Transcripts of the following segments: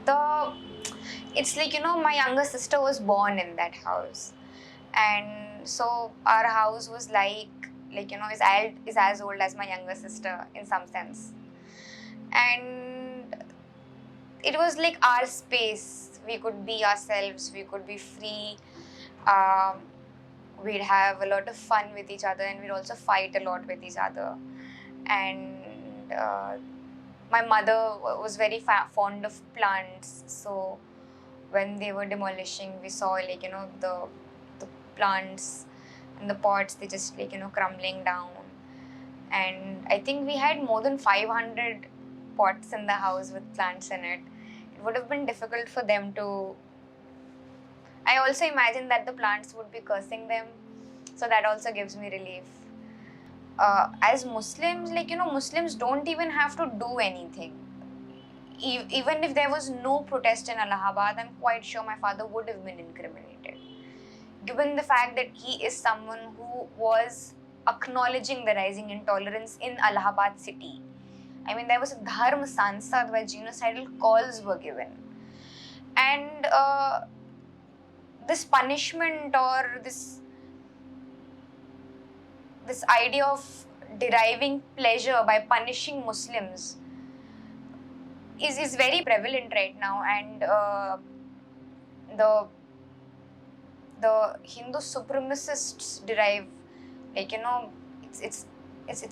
the it's like, my younger sister was born in that house, and so our house was is as old as my younger sister in some sense, and it was like our space. We could be ourselves, we could be free. um, we'd have a lot of fun with each other, and we'd also fight a lot with each other. And my mother was very fond of plants, so when they were demolishing, we saw the plants and the pots, they just crumbling down. And I think we had more than 500 pots in the house with plants in it. It would have been difficult for them to. I also imagine that the plants would be cursing them, so that also gives me relief. As Muslims, Muslims don't even have to do anything. Even if there was no protest in Allahabad, I'm quite sure my father would have been incriminated, given the fact that he is someone who was acknowledging the rising intolerance in Allahabad city. I mean, there was a Dharma Sansad where genocidal calls were given. And this punishment, or this idea of deriving pleasure by punishing Muslims is very prevalent right now. And the Hindu supremacists derive, it's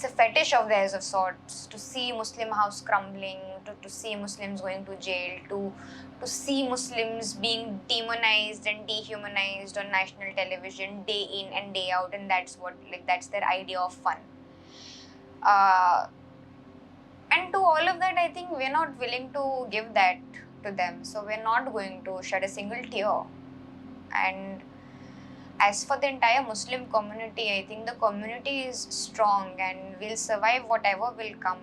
a fetish of theirs of sorts, to see Muslim house crumbling, to see Muslims going to jail, to see Muslims being demonized and dehumanized on national television day in and day out, and that's their idea of fun. And to all of that, I think we're not willing to give that to them, so we're not going to shed a single tear. And as for the entire Muslim community, I think the community is strong and will survive whatever will come.